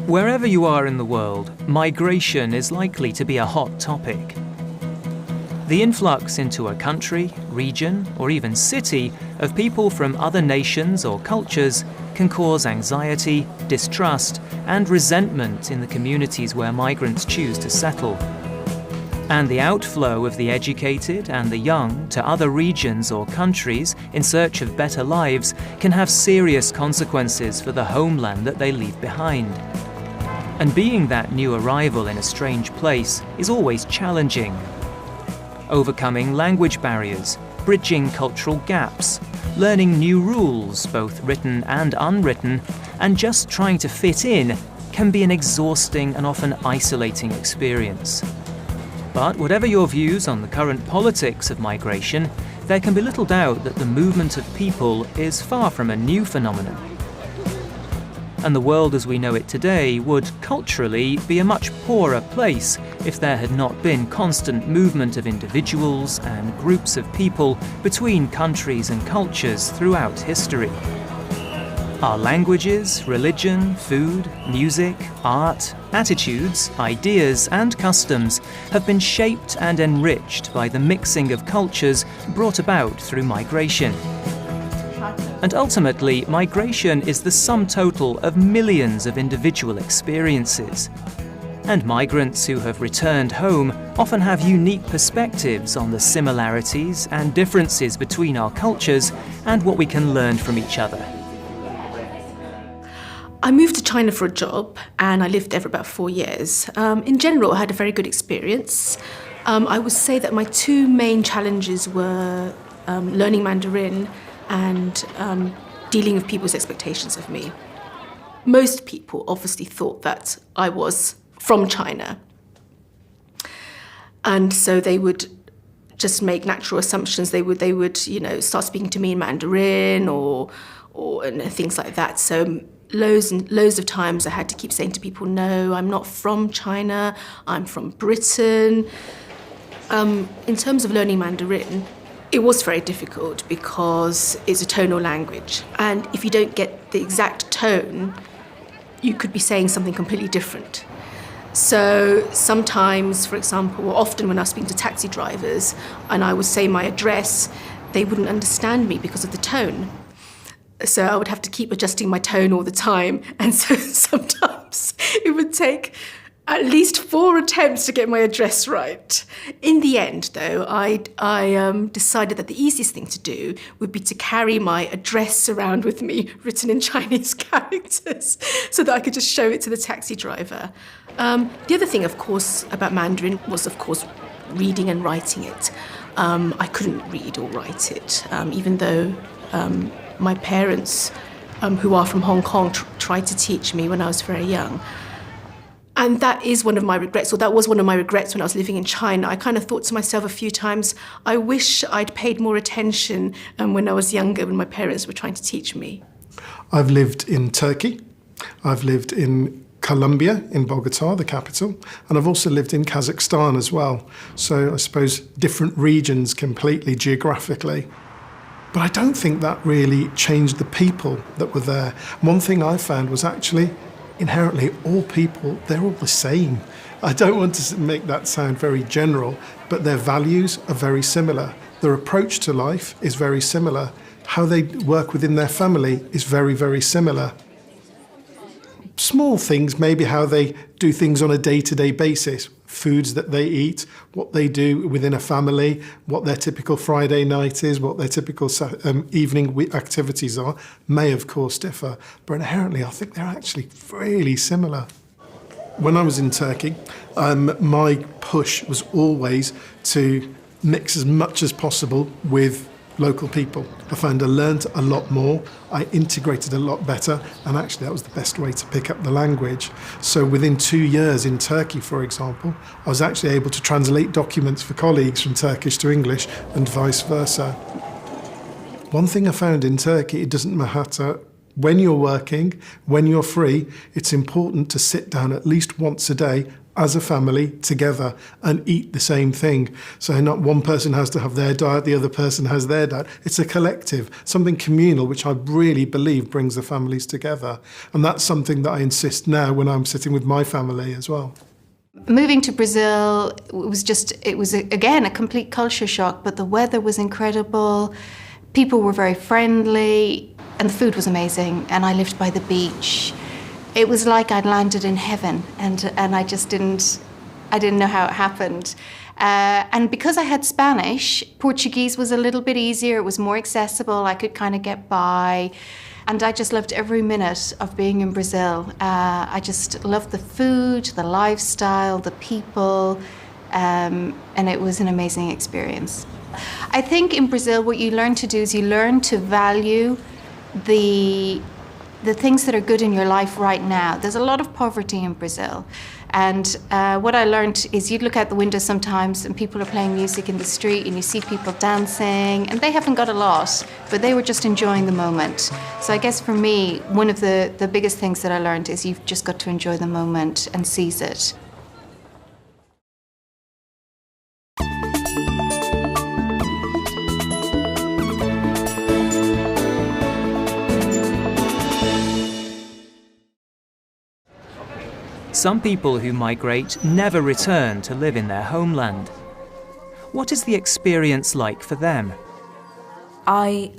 Wherever you are in the world, migration is likely to be a hot topic. The influx into a country, region, or even city of people from other nations or cultures can cause anxiety, distrust, and resentment in the communities where migrants choose to settle. And the outflow of the educated and the young to other regions or countries in search of better lives can have serious consequences for the homeland that they leave behind. And being that new arrival in a strange place is always challenging. Overcoming language barriers, bridging cultural gaps, learning new rules, both written and unwritten, and just trying to fit in can be an exhausting and often isolating experience. But whatever your views on the current politics of migration, there can be little doubt that the movement of people is far from a new phenomenon. And the world as we know it today would, culturally, be a much poorer place if there had not been constant movement of individuals and groups of people between countries and cultures throughout history. Our languages, religion, food, music, art, attitudes, ideas and customs have been shaped and enriched by the mixing of cultures brought about through migration. And ultimately, migration is the sum total of millions of individual experiences. And migrants who have returned home often have unique perspectives on the similarities and differences between our cultures and what we can learn from each other. I moved to China for a job and I lived there for about 4 years. In general, I had a very good experience. I would say that my two main challenges were learning Mandarin and dealing with people's expectations of me. Most people obviously thought that I was from China. And so they would just make natural assumptions. They would, start speaking to me in Mandarin or and things like that. So loads and loads of times I had to keep saying to people, no, I'm not from China, I'm from Britain. In terms of learning Mandarin, it was very difficult because it's a tonal language. And if you don't get the exact tone, you could be saying something completely different. So sometimes, for example, or often when I was speaking to taxi drivers and I would say my address, they wouldn't understand me because of the tone. So I would have to keep adjusting my tone all the time. And so sometimes it would take at least 4 attempts to get my address right. In the end, though, I decided that the easiest thing to do would be to carry my address around with me, written in Chinese characters, so that I could just show it to the taxi driver. The other thing, of course, about Mandarin was, of course, reading and writing it. I couldn't read or write it, even though my parents, who are from Hong Kong, tried to teach me when I was very young. And that is one of my regrets, or that was one of my regrets when I was living in China. I kind of thought to myself a few times, I wish I'd paid more attention when I was younger, when my parents were trying to teach me. I've lived in Turkey. I've lived in Colombia, in Bogota, the capital, and I've also lived in Kazakhstan as well. So I suppose different regions completely geographically. But I don't think that really changed the people that were there. One thing I found was actually inherently all people, they're all the same. I don't want to make that sound very general, but their values are very similar. Their approach to life is very similar. How they work within their family is very, very similar. Small things, maybe how they do things on a day-to-day basis, foods that they eat, what they do within a family, what their typical Friday night is, what their typical evening activities are, may of course differ, but inherently I think they're actually really similar. When I was in Turkey, my push was always to mix as much as possible with local people. I found I learned a lot more, I integrated a lot better, and actually that was the best way to pick up the language. So within 2 years in Turkey, for example, I was actually able to translate documents for colleagues from Turkish to English and vice versa. One thing I found in Turkey, it doesn't matter when you're working, when you're free, it's important to sit down at least once a day as a family together and eat the same thing. So not one person has to have their diet, the other person has their diet. It's a collective, something communal, which I really believe brings the families together. And that's something that I insist now when I'm sitting with my family as well. Moving to Brazil it was again a complete culture shock, but the weather was incredible. People were very friendly and the food was amazing, and I lived by the beach. It was like I'd landed in heaven, and I just didn't know how it happened. And because I had Spanish, Portuguese was a little bit easier. It was more accessible. I could kind of get by. And I just loved every minute of being in Brazil. I just loved the food, the lifestyle, the people, and it was an amazing experience. I think in Brazil what you learn to do is you learn to value the things that are good in your life right now. There's a lot of poverty in Brazil. And what I learned is you'd look out the window sometimes and people are playing music in the street and you see people dancing, and they haven't got a lot, but they were just enjoying the moment. So I guess for me, one of the biggest things that I learned is you've just got to enjoy the moment and seize it. Some people who migrate never return to live in their homeland. What is the experience like for them? I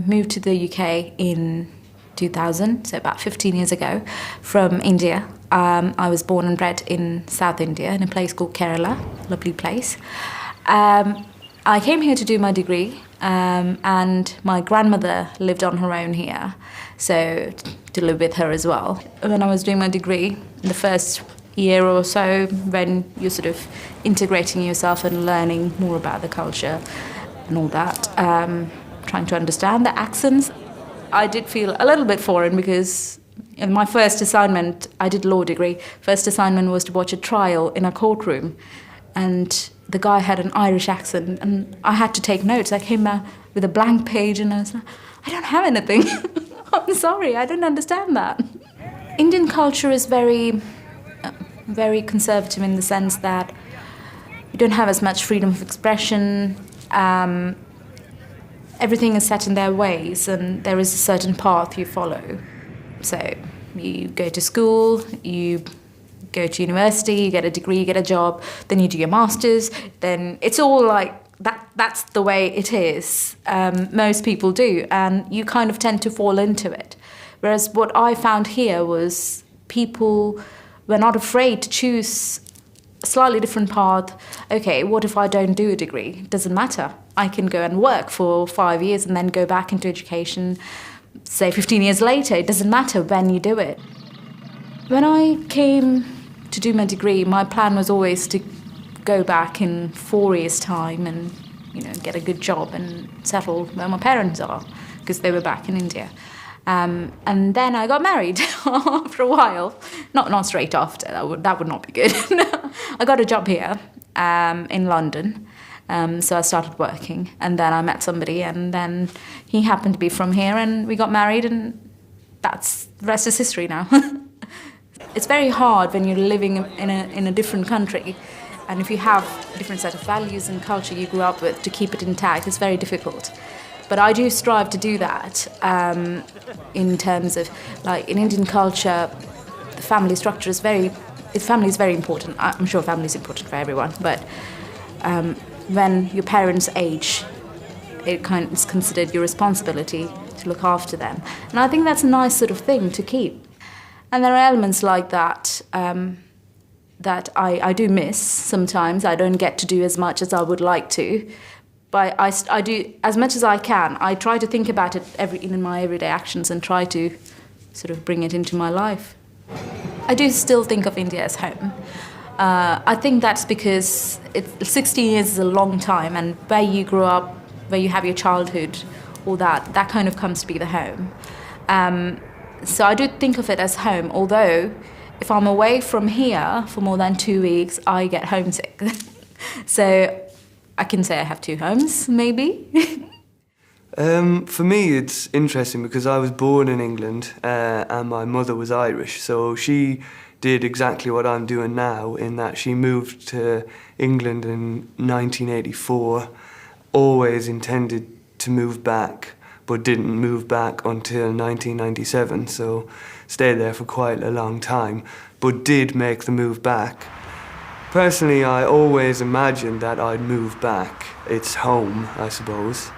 moved to the UK in 2000, so about 15 years ago, from India. I was born and bred in South India in a place called Kerala, lovely place. I came here to do my degree, and my grandmother lived on her own here, so to live with her as well. When I was doing my degree, the first year or so, when you're sort of integrating yourself and learning more about the culture and all that, trying to understand the accents, I did feel a little bit foreign because in my first assignment, I did law degree, first assignment was to watch a trial in a courtroom, and the guy had an Irish accent and I had to take notes. I came back with a blank page and I was like, I don't have anything. I'm sorry, I don't understand that. Indian culture is very conservative in the sense that you don't have as much freedom of expression. Everything is set in their ways and there is a certain path you follow. So you go to school, you go to university, you get a degree, you get a job, then you do your master's, then it's all like that's the way it is. Most people do, and you kind of tend to fall into it. Whereas what I found here was people were not afraid to choose a slightly different path. Okay, what if I don't do a degree? Doesn't matter. I can go and work for 5 years and then go back into education, say 15 years later. It doesn't matter when you do it. When I came to do my degree, my plan was always to go back in 4 years' time and, get a good job and settle where my parents are, because they were back in India. And then I got married after a while. Not straight after, that would not be good. I got a job here in London, so I started working, and then I met somebody, and then he happened to be from here, and we got married, and the rest is history now. It's very hard when you're living in a different country, and if you have a different set of values and culture you grew up with, to keep it intact, it's very difficult. But I do strive to do that in terms of, like, in Indian culture, the family structure is very important. I'm sure family is important for everyone, but when your parents age, it's considered your responsibility to look after them. And I think that's a nice sort of thing to keep. And there are elements like that that I do miss sometimes. I don't get to do as much as I would like to. But I do, as much as I can, I try to think about it in my everyday actions and try to sort of bring it into my life. I do still think of India as home. I think that's because 16 years is a long time, and where you grew up, where you have your childhood, all that kind of comes to be the home. So I do think of it as home, although if I'm away from here for more than 2 weeks, I get homesick. So I can say I have two homes, maybe. For me, it's interesting because I was born in England and my mother was Irish, so she did exactly what I'm doing now, in that she moved to England in 1984, always intended to move back, but didn't move back until 1997, so stayed there for quite a long time, but did make the move back. Personally, I always imagined that I'd move back. It's home, I suppose.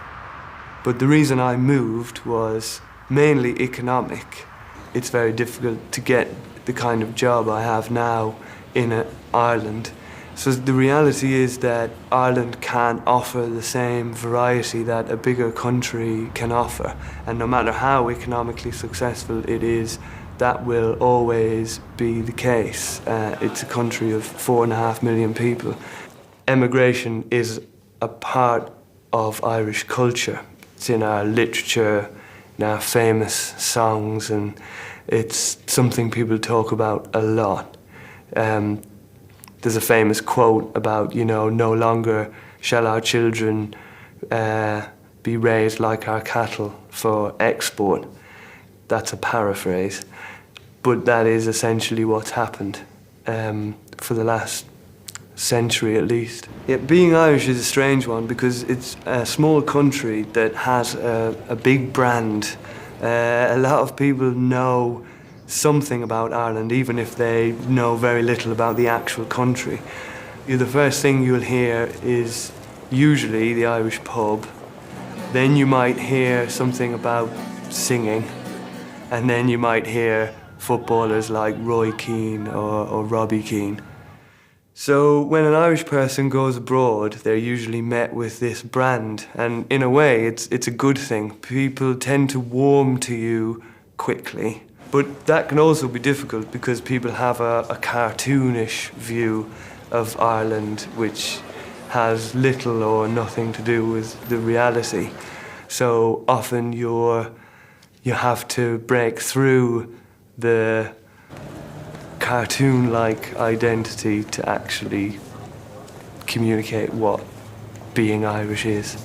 But the reason I moved was mainly economic. It's very difficult to get the kind of job I have now in Ireland. So the reality is that Ireland can't offer the same variety that a bigger country can offer. And no matter how economically successful it is, that will always be the case. It's a country of 4.5 million people. Emigration is a part of Irish culture. It's in our literature, in our famous songs, and it's something people talk about a lot. There's a famous quote about, no longer shall our children be raised like our cattle for export. That's a paraphrase. But that is essentially what's happened for the last century at least. Yeah, being Irish is a strange one because it's a small country that has a big brand. A lot of people know something about Ireland, even if they know very little about the actual country. The first thing you'll hear is usually the Irish pub. Then you might hear something about singing. And then you might hear footballers like Roy Keane or Robbie Keane. So when an Irish person goes abroad, they're usually met with this brand, and in a way it's a good thing. People tend to warm to you quickly, but that can also be difficult because people have a cartoonish view of Ireland which has little or nothing to do with the reality. So often you have to break through the cartoon-like identity to actually communicate what being Irish is.